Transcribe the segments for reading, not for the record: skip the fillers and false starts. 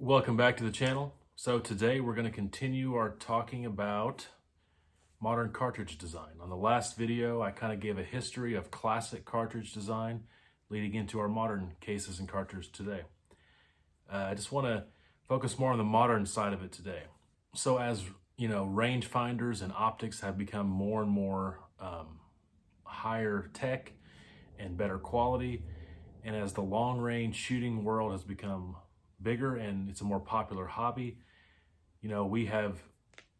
Welcome back to the channel. So today we're going to continue our talking about modern cartridge design. On the last video, I kind of gave a history of classic cartridge design leading into our modern cases and cartridges today. I just want to focus more on the modern side of it today. So as you know, rangefinders and optics have become more and more higher tech and better quality, and as the long range shooting world has become bigger and it's a more popular hobby, you know, we have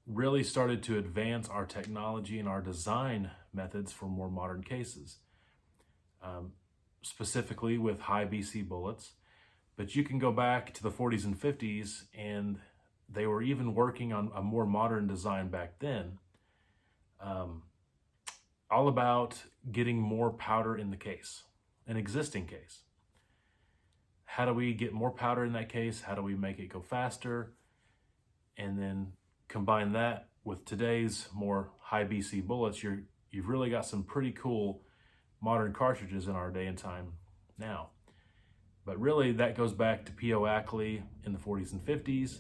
really started to advance our technology and our design methods for more modern cases, specifically with high BC bullets. But you can go back to the 40s and 50s, and they were even working on a more modern design back then, all about getting more powder in the case, an existing case. How do we get more powder in that case? How do we make it go faster? And then combine that with today's more high BC bullets, you've really got some pretty cool modern cartridges in our day and time now. But really that goes back to P.O. Ackley in the 40s and 50s,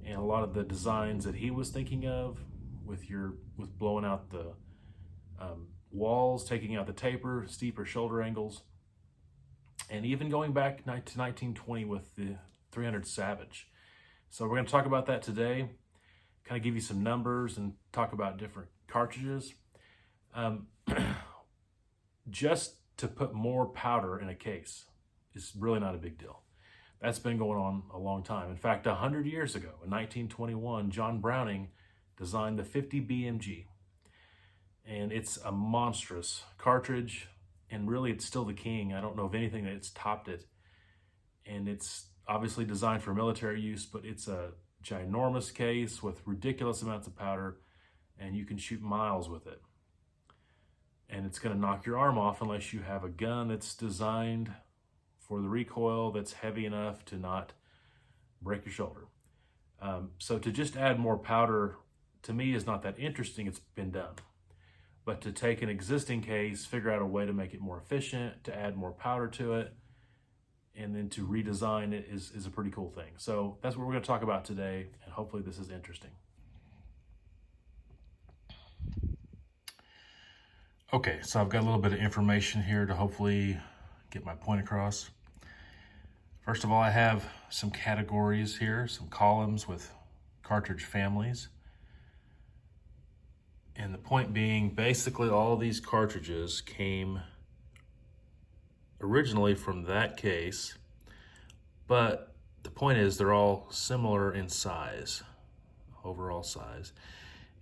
and a lot of the designs that he was thinking of with blowing out the walls, taking out the taper, steeper shoulder angles, and even going back to 1920 with the 300 Savage. So we're going to talk about that today, kind of give you some numbers and talk about different cartridges. Just to put more powder in a case is really not a big deal. That's been going on a long time. In fact, 100 years ago, in 1921, John Browning designed the 50 BMG. And it's a monstrous cartridge, and really it's still the king. I don't know of anything that's topped it. And it's obviously designed for military use, but it's a ginormous case with ridiculous amounts of powder, and you can shoot miles with it. And it's going to knock your arm off unless you have a gun that's designed for the recoil that's heavy enough to not break your shoulder. So to just add more powder, to me, is not that interesting. It's been done. But to take an existing case, figure out a way to make it more efficient, to add more powder to it, and then to redesign it is a pretty cool thing. So that's what we're going to talk about today, and hopefully this is interesting. Okay, so I've got a little bit of information here to hopefully get my point across. First of all, I have some categories here, some columns with cartridge families. And the point being, basically all of these cartridges came originally from that case, but the point is they're all similar in size, overall size.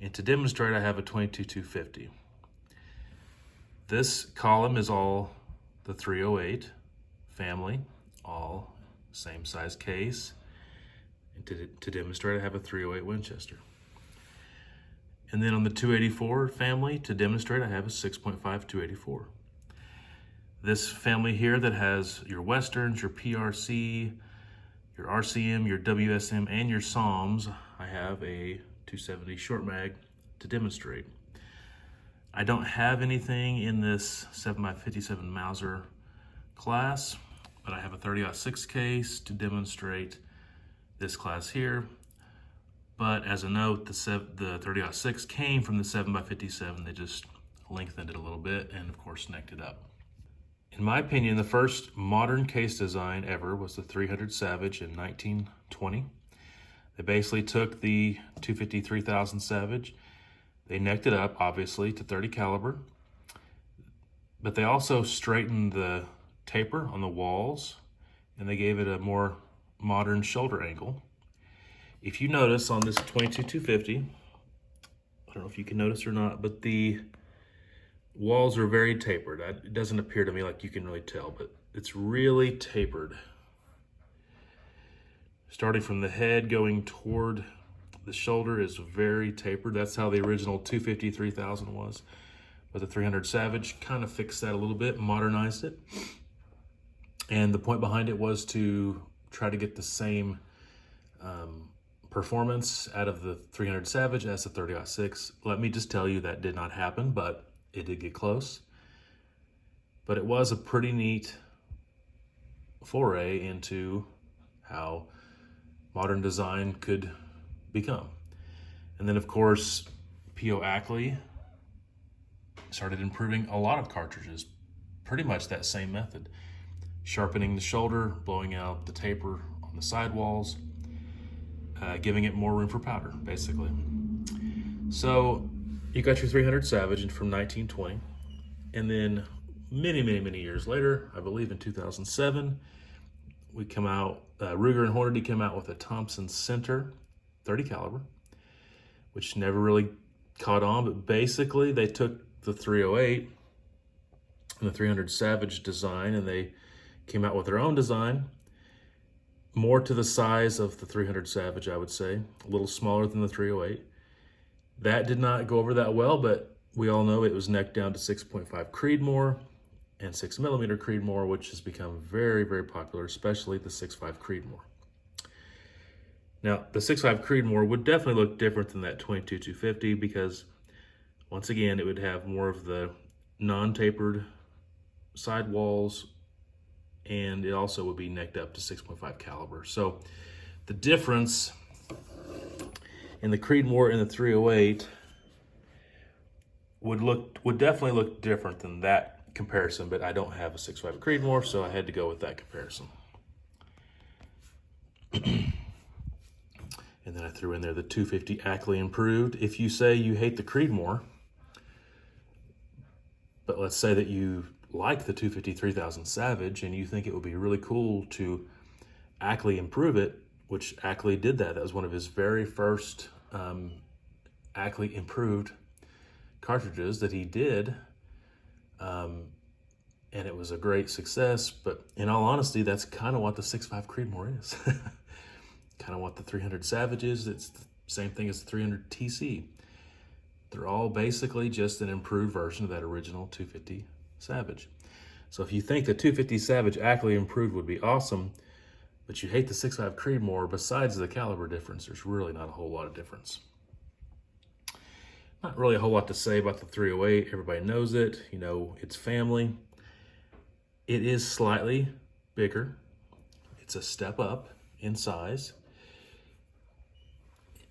And to demonstrate, I have a 22-250. This column is all the 308 family, all same size case. And to demonstrate, I have a 308 Winchester. And then on the 284 family, to demonstrate, I have a 6.5 284. This family here that has your Westerns, your PRC, your RCM, your WSM, and your SOMs, I have a 270 short mag to demonstrate. I don't have anything in this 7x57 Mauser class, but I have a 30-06 case to demonstrate this class here. But as a note, the 30-06 came from the 7x57. They just lengthened it a little bit and of course necked it up. In my opinion, the first modern case design ever was the 300 Savage in 1920. They basically took the 250 3000 Savage. They necked it up, obviously, to 30 caliber. But they also straightened the taper on the walls, and they gave it a more modern shoulder angle. If you notice on this 22-250, I don't know if you can notice or not, but the walls are very tapered. It doesn't appear to me like you can really tell, but it's really tapered. Starting from the head going toward the shoulder is very tapered. That's how the original 250 3000 was. But the 300 Savage kind of fixed that a little bit, modernized it. And the point behind it was to try to get the same performance out of the 300 Savage as the 30-06. Let me just tell you that did not happen, but it did get close. But it was a pretty neat foray into how modern design could become. And then of course, P.O. Ackley started improving a lot of cartridges, pretty much that same method. Sharpening the shoulder, blowing out the taper on the sidewalls, giving it more room for powder, basically. So you got your 300 Savage from 1920, and then many years later, I believe in 2007, we come out, Ruger and Hornady came out with a Thompson Center 30 caliber, which never really caught on, but basically they took the 308 and the 300 Savage design, and they came out with their own design, more to the size of the 300 Savage, I would say, a little smaller than the 308. That did not go over that well, but we all know it was necked down to 6.5 Creedmoor and 6mm Creedmoor, which has become very popular, especially the 6.5 Creedmoor. Now, the 6.5 Creedmoor would definitely look different than that 22-250 because, once again, it would have more of the non-tapered sidewalls, and it also would be necked up to 6.5 caliber. So the difference in the Creedmoor and the 308 would definitely look different than that comparison, but I don't have a 6.5 Creedmoor, so I had to go with that comparison. And then I threw in there the 250 Ackley improved. If you say you hate the Creedmoor, but let's say that you like the 250 3000 Savage and you think it would be really cool to Ackley improve it, which Ackley did that. That was one of his very first Ackley improved cartridges that he did. And it was a great success, but in all honesty, that's kind of what the 6.5 Creedmoor is. Kind of what the 300 Savage is. It's the same thing as the 300 TC. They're all basically just an improved version of that original 250 Savage. So if you think the 250 Savage Ackley improved would be awesome, but you hate the 6.5 Creedmoor, besides the caliber difference, there's really not a whole lot of difference. Not really a whole lot to say about the 308. Everybody knows it. You know, it's family. It is slightly bigger. It's a step up in size.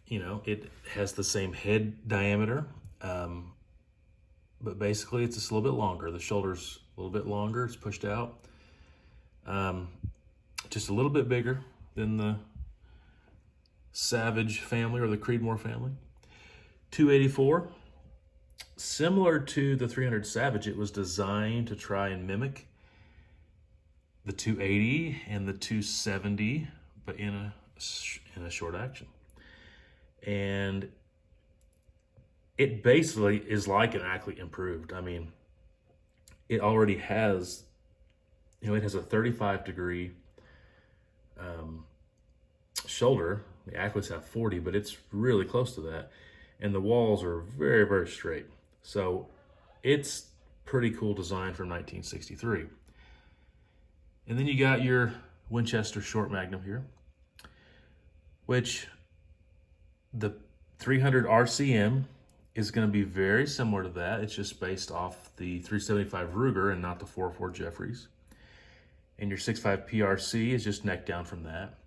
You know, it has the same head diameter, but basically it's just a little bit longer. The shoulder's a little bit longer. It's pushed out. Just a little bit bigger than the Savage family or the Creedmoor family. 284, similar to the 300 Savage, it was designed to try and mimic the 280 and the 270, but in a short action. And it basically is like an Ackley improved. I mean, it already has, you know, it has a 35-degree shoulder. The Ackleys have 40, but it's really close to that. And the walls are very straight. So it's pretty cool design from 1963. And then you got your Winchester short magnum here, which the 300 RCM is going to be very similar to that. It's just based off the 375 Ruger and not the 404 Jeffries. And your 6.5 PRC is just neck down from that.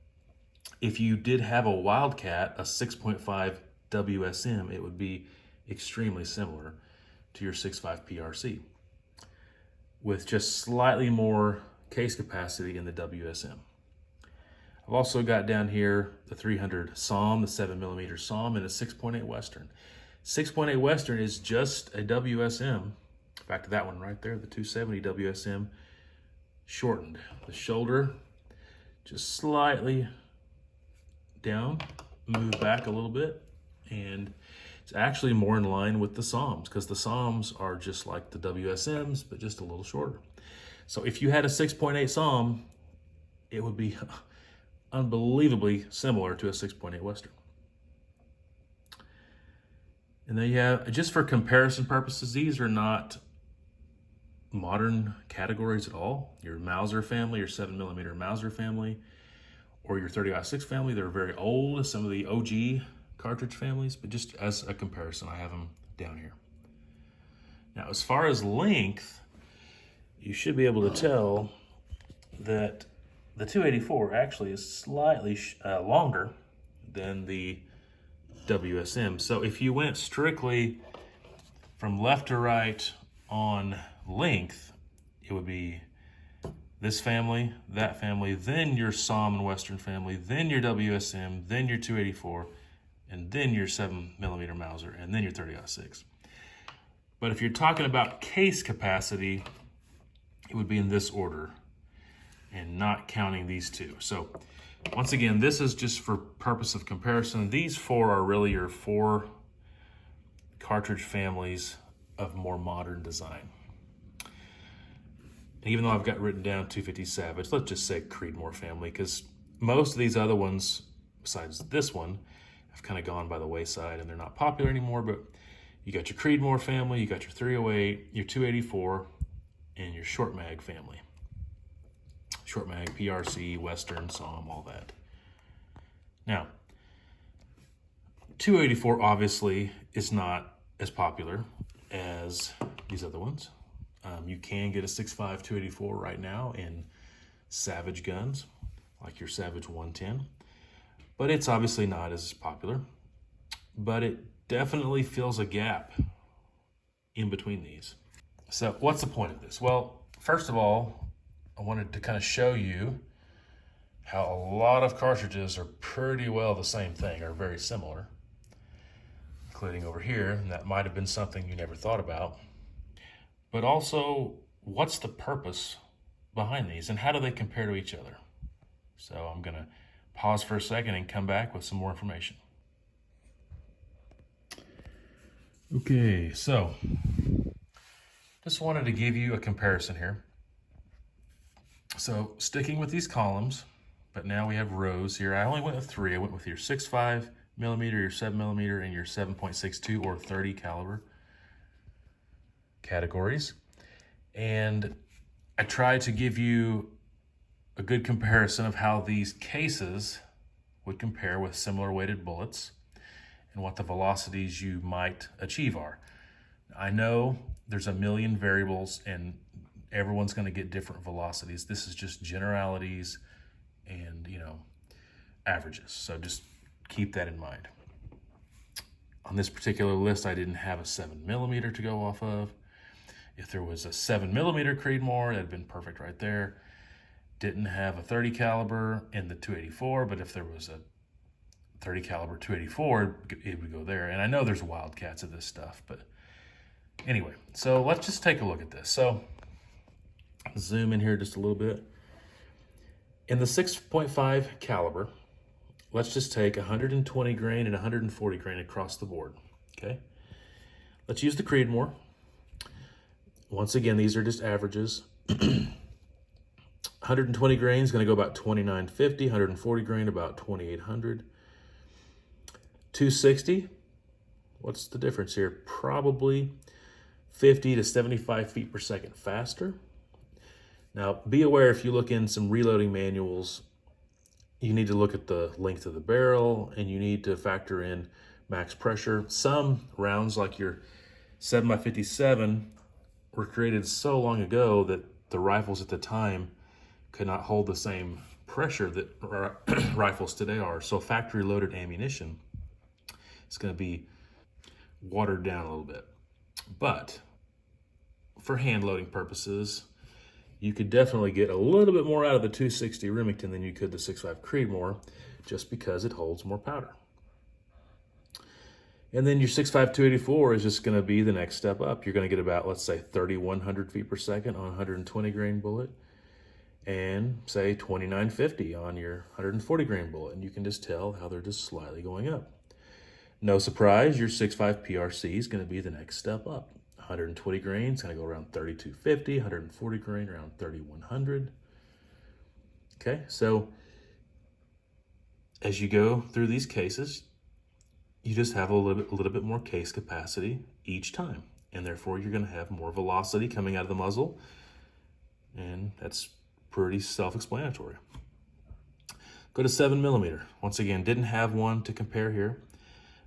If you did have a Wildcat, a 6.5 WSM, it would be extremely similar to your 6.5 PRC with just slightly more case capacity in the WSM. I've also got down here the 300 SAUM, the 7mm SAUM, and a 6.8 Western. 6.8 Western is just a WSM. Back to that one right there, the 270 WSM shortened. The shoulder just slightly down, move back a little bit, and it's actually more in line with the SAUMs because the SAUMs are just like the WSMs, but just a little shorter. So if you had a 6.8 SAUM, it would be unbelievably similar to a 6.8 Western. And then you have, just for comparison purposes, these are not modern categories at all. Your Mauser family, your 7mm Mauser family, or your 30-06 family, they're very old, some of the OG cartridge families, but just as a comparison, I have them down here. Now, as far as length, you should be able to tell that the 284 actually is slightly longer than the WSM. So if you went strictly from left to right on length, it would be this family, that family, then your SOM and Western family, then your WSM, then your 284, and then your 7mm Mauser, and then your 30-06. But if you're talking about case capacity, it would be in this order and not counting these two. So once again, this is just for purpose of comparison. These four are really your four cartridge families of more modern design. And even though I've got written down 250 Savage, let's just say Creedmoor family, because most of these other ones, besides this one, have kind of gone by the wayside and they're not popular anymore. But you got your Creedmoor family, you got your 308, your 284, and your short mag family. Short mag, PRC, Western, SOM, all that. Now, 284 obviously is not as popular as these other ones. You can get a 6.5 284 right now in Savage guns, like your Savage 110, but it's obviously not as popular. But it definitely fills a gap in between these. So what's the point of this? Well, first of all, I wanted to kind of show you how a lot of cartridges are pretty well the same thing, or very similar, including over here, and that might have been something you never thought about. But also, what's the purpose behind these and how do they compare to each other? So I'm gonna pause for a second and come back with some more information. Okay, so just wanted to give you a comparison here. So sticking with these columns, but now we have rows here. I only went with three. I went with your 6.5mm, your 7mm, and your 7.62 or 30 caliber categories. And I tried to give you a good comparison of how these cases would compare with similar weighted bullets and what the velocities you might achieve are. I know there's a million variables and everyone's going to get different velocities. This is just generalities and, averages. So just keep that in mind. On this particular list, I didn't have a 7mm to go off of. If there was a 7mm Creedmoor, that'd been perfect right there. Didn't have a 30 caliber in the 284, but if there was a 30 caliber 284, it would go there. And I know there's wildcats of this stuff, but anyway, so let's just take a look at this. So zoom in here just a little bit. In the 6.5 caliber, let's just take 120 grain and 140 grain across the board, okay? Let's use the Creedmoor. Once again, these are just averages. 120 grain is going to go about 2950, 140 grain about 2800. 260, what's the difference here? Probably 50 to 75 feet per second faster. Now, be aware if you look in some reloading manuals, you need to look at the length of the barrel and you need to factor in max pressure. Some rounds, like your 7x57, were created so long ago that the rifles at the time could not hold the same pressure that rifles today are. So factory loaded ammunition is going to be watered down a little bit. But for hand loading purposes, you could definitely get a little bit more out of the 260 Remington than you could the 6.5 Creedmoor, just because it holds more powder. And then your 6.5 284 is just going to be the next step up. You're going to get about, let's say, 3,100 feet per second on a 120 grain bullet, and say 2,950 on your 140 grain bullet. And you can just tell how they're just slightly going up. No surprise, your 6.5 PRC is going to be the next step up. 120 grain is going to go around 3,250, 140 grain around 3,100. Okay, so as you go through these cases, you just have a little bit more case capacity each time, and therefore you're going to have more velocity coming out of the muzzle, and that's pretty self-explanatory. Go to 7mm. Once again, didn't have one to compare here,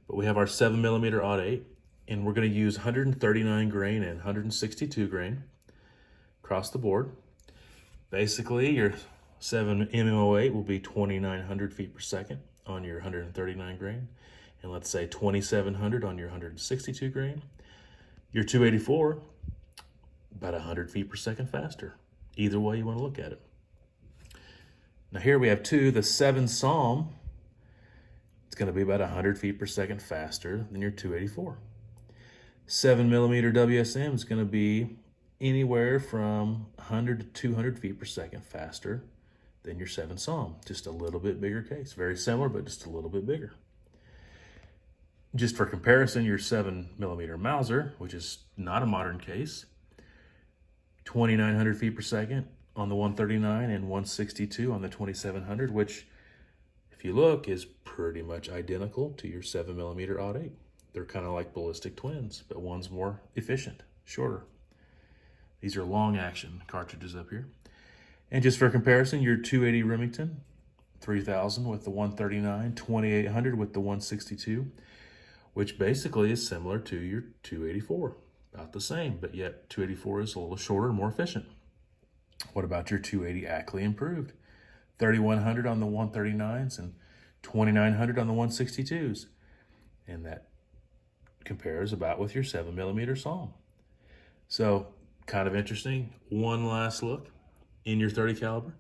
but we have our 7mm odd 8, and we're going to use 139 grain and 162 grain across the board. Basically, your 7 MO8 will be 2,900 feet per second on your 139 grain. And let's say 2,700 on your 162 grain. Your 284, about 100 feet per second faster. Either way you want to look at it. Now here we have the 7 Psalm. It's going to be about 100 feet per second faster than your 284. 7mm WSM is going to be anywhere from 100 to 200 feet per second faster than your 7 Psalm. Just a little bit bigger case. Very similar, but just a little bit bigger. Just for comparison, your 7mm Mauser, which is not a modern case, 2,900 feet per second on the 139 and 162 on the 2,700, which, if you look, is pretty much identical to your 7mm Odd 8. They're kind of like ballistic twins, but one's more efficient, shorter. These are long action cartridges up here. And just for comparison, your 280 Remington, 3,000 with the 139, 2,800 with the 162, which basically is similar to your 284. About the same, but yet 284 is a little shorter and more efficient. What about your 280 Ackley improved? 3,100 on the 139s and 2,900 on the 162s. And that compares about with your 7mm Psalm. So kind of interesting. One last look in your 30 caliber.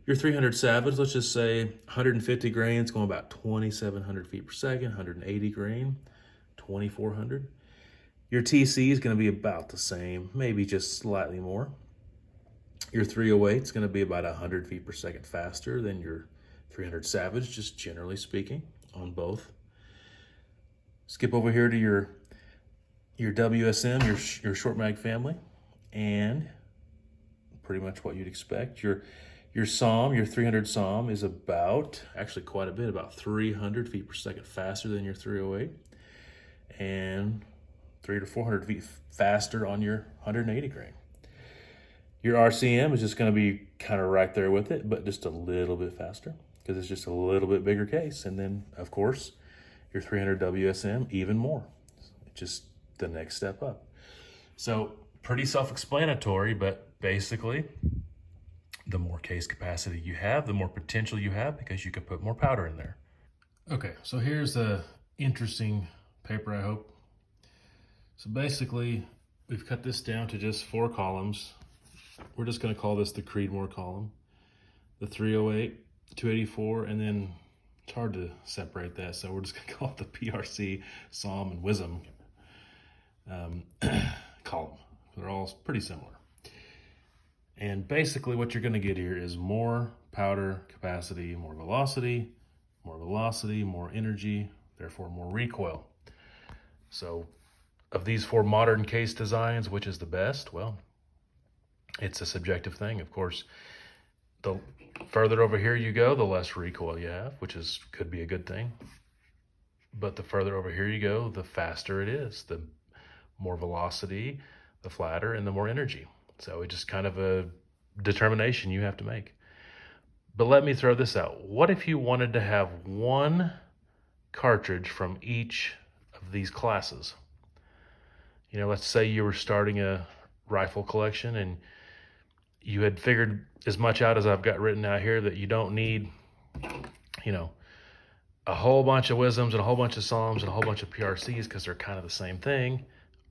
Your 300 Savage, let's just say 150 grains going about 2,700 feet per second, 180 grain, 2,400. Your TC is going to be about the same, maybe just slightly more. Your 308 is going to be about 100 feet per second faster than your 300 Savage, just generally speaking, on both. Skip over here to your WSM, your short mag family, and pretty much what you'd expect. Your Psalm, your 300 Psalm is about, actually quite a bit, about 300 feet per second faster than your 308, and 300 to 400 feet faster on your 180 grain. Your RCM is just going to be kind of right there with it, but just a little bit faster because it's just a little bit bigger case. And then, of course, your 300 WSM, even more. Just the next step up. So pretty self-explanatory, but basically, the more case capacity you have, the more potential you have because you can put more powder in there. Okay, so here's the interesting paper, I hope. So basically, we've cut this down to just 4 columns. We're just going to call this the Creedmoor column, the 308, 284, and then it's hard to separate that, so we're just going to call it the PRC, Psalm, and Wisdom column. They're all pretty similar. And basically what you're going to get here is more powder capacity, more velocity, more energy, therefore more recoil. So of these 4 modern case designs, which is the best? Well, it's a subjective thing. Of course, the further over here you go, the less recoil you have, which could be a good thing. But the further over here you go, the faster it is, the more velocity, the flatter, and the more energy. So it's just kind of a determination you have to make. But let me throw this out. What if you wanted to have one cartridge from each of these classes? You know, let's say you were starting a rifle collection and you had figured as much out as I've got written out here that you don't need, you know, a whole bunch of Wisdoms and a whole bunch of Psalms and a whole bunch of PRCs because they're kind of the same thing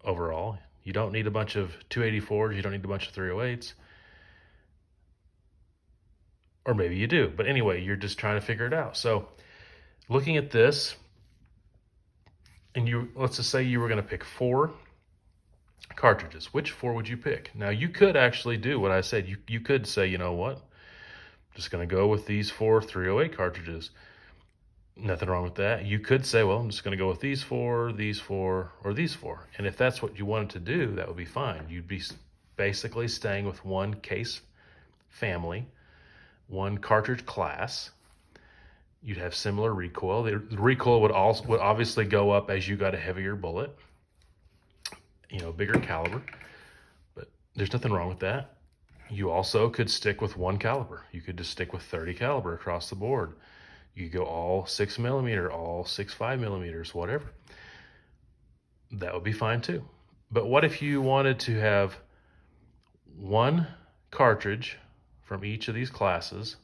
overall. You don't need a bunch of 284s. You don't need a bunch of 308s. Or maybe you do. But anyway, you're just trying to figure it out. So looking at this, and let's just say you were going to pick 4 cartridges. Which 4 would you pick? Now, you could actually do what I said. You could say, you know what? I'm just going to go with these 4 308 cartridges. Nothing wrong with that. You could say, well, I'm just going to go with these 4, or these 4. And if that's what you wanted to do, that would be fine. You'd be basically staying with one case family, one cartridge class. You'd have similar recoil. The recoil would obviously go up as you got a heavier bullet, you know, bigger caliber, but there's nothing wrong with that. You also could stick with one caliber. You could just stick with 30 caliber across the board. You could go all 6mm, all 6.5mm, whatever. That would be fine too. But what if you wanted to have one cartridge from each of these classes,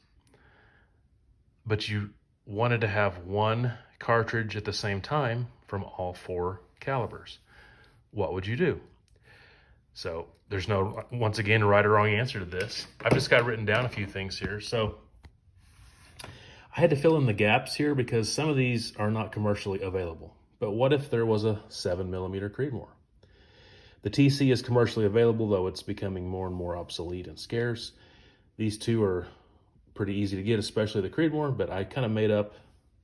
but you wanted to have one cartridge at the same time from all 4 calibers, what would you do? So there's no, once again, right or wrong answer to this. I've just got written down a few things here. So I had to fill in the gaps here because some of these are not commercially available. But what if there was a 7mm Creedmoor? The TC is commercially available, though it's becoming more and more obsolete and scarce. These two are pretty easy to get, especially the Creedmoor, but I kind of made up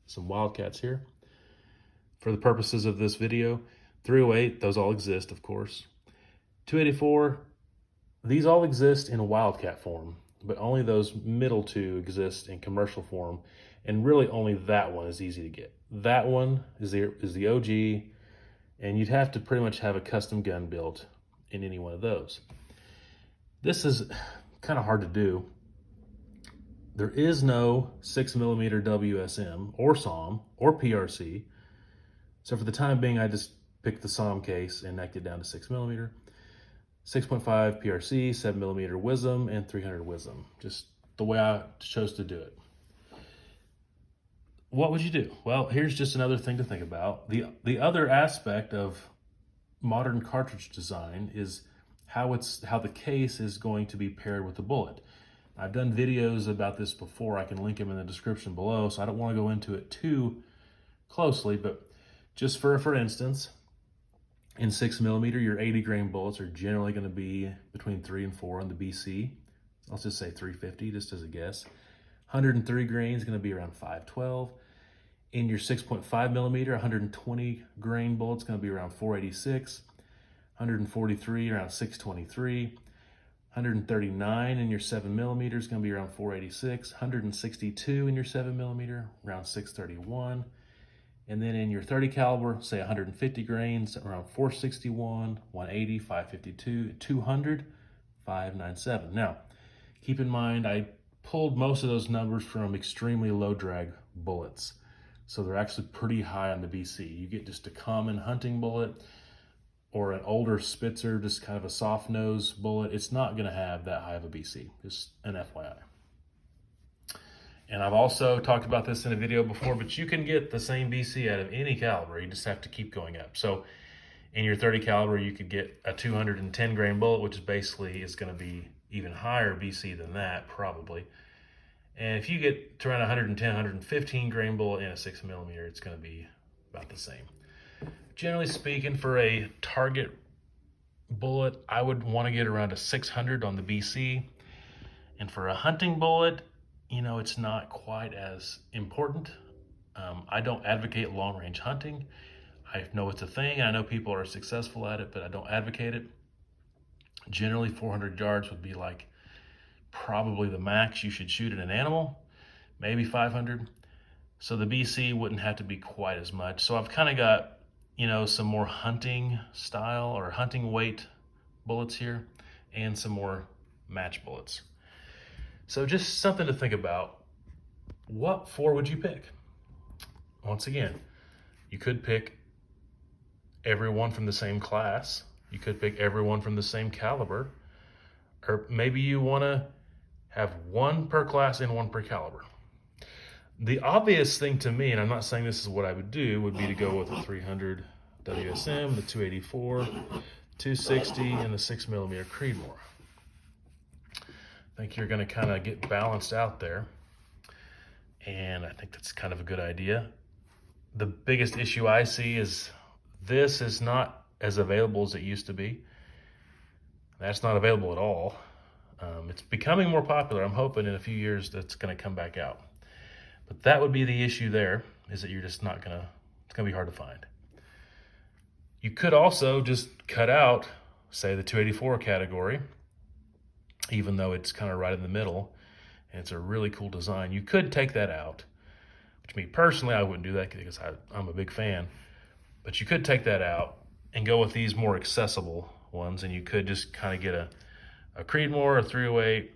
some wildcats here. For the purposes of this video, 308, those all exist, of course. 284, these all exist in wildcat form, but only those middle two exist in commercial form, and really only that one is easy to get. That one is the OG, and you'd have to pretty much have a custom gun built in any one of those. This is kind of hard to do. There is no 6mm WSM or SAUM or PRC, so for the time being I just picked the SAUM case and knocked it down to 6mm. 6.5 PRC, 7mm WISM, and 300 WISM. Just the way I chose to do it. What would you do? Well, here's just another thing to think about. The other aspect of modern cartridge design is how the case is going to be paired with the bullet. I've done videos about this before. I can link them in the description below, so I don't want to go into it too closely, but just for instance, in 6mm, your 80 grain bullets are generally going to be between 3 and 4 on the BC. Let's just say 350, just as a guess. 103 grain is going to be around 512. In your 6.5mm, 120 grain bullet's going to be around 486. 143 around 623. 139 in your 7mm is going to be around 486. 162 in your 7mm, around 631. And then in your 30 caliber, say 150 grains, around 461, 180, 552, 200, 597. Now, keep in mind, I pulled most of those numbers from extremely low drag bullets. So they're actually pretty high on the BC. You get just a common hunting bullet or an older Spitzer, just kind of a soft nose bullet. It's not gonna have that high of a BC, just an FYI. And I've also talked about this in a video before, but you can get the same BC out of any caliber. You just have to keep going up. So in your 30 caliber, you could get a 210 grain bullet, which is basically is going to be even higher BC than that, probably. And if you get to around 110, 115 grain bullet in a 6mm, it's going to be about the same. Generally speaking, for a target bullet, I would want to get around a 600 on the BC. And for a hunting bullet, you know, it's not quite as important. I don't advocate long-range hunting. I know it's a thing. I know people are successful at it, but I don't advocate it. Generally, 400 yards would be like probably the max you should shoot at an animal, maybe 500. So the BC wouldn't have to be quite as much. So I've kind of got, you know, some more hunting style or hunting weight bullets here and some more match bullets. So just something to think about. What 4 would you pick? Once again, you could pick everyone from the same class. You could pick everyone from the same caliber. Or maybe you want to have one per class and one per caliber. The obvious thing to me, and I'm not saying this is what I would do, would be to go with the 300 WSM, the 284, 260, and the 6mm Creedmoor. I think you're going to kind of get balanced out there, and I think that's kind of a good idea. The biggest issue I see is this is not as available as it used to be. That's not available at all. It's becoming more popular. I'm hoping in a few years that's going to come back out. But that would be the issue there, is that you're just not going to, it's going to be hard to find. You could also just cut out, say, the 284 category, even though it's kind of right in the middle, and it's a really cool design. You could take that out, which me personally, I wouldn't do that because I'm a big fan. But you could take that out and go with these more accessible ones, and you could just kind of get a Creedmoor, a 308,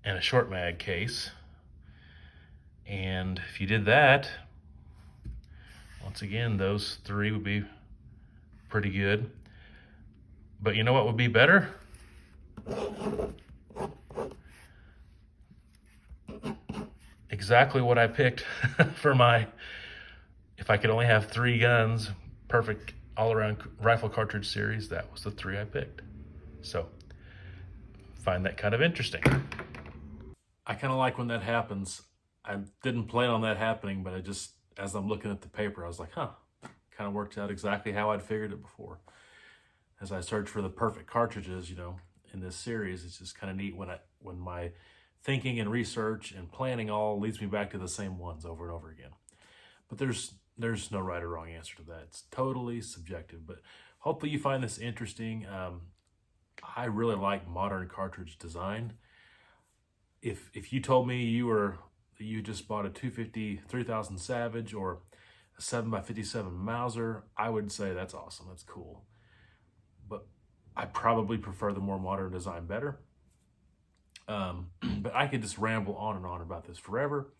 and a short mag case. And if you did that, once again, those 3 would be pretty good. But you know what would be better? exactly what I picked for my, if I could only have 3 guns, perfect all-around rifle cartridge series, that was the 3 I picked. So, find that kind of interesting. I kind of like when that happens. I didn't plan on that happening, but I just, as I'm looking at the paper, I was like, huh, kind of worked out exactly how I'd figured it before. As I search for the perfect cartridges, in this series, it's just kind of neat when my thinking and research and planning all leads me back to the same ones over and over again. But there's no right or wrong answer to that. It's totally subjective. But hopefully you find this interesting. I really like modern cartridge design. If you told me you just bought a 250 3000 Savage or a 7x57 Mauser, I would say that's awesome. That's cool. But I probably prefer the more modern design better. But I could just ramble on and on about this forever.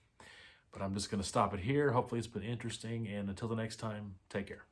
But I'm just going to stop it here. Hopefully it's been interesting. And until the next time, take care.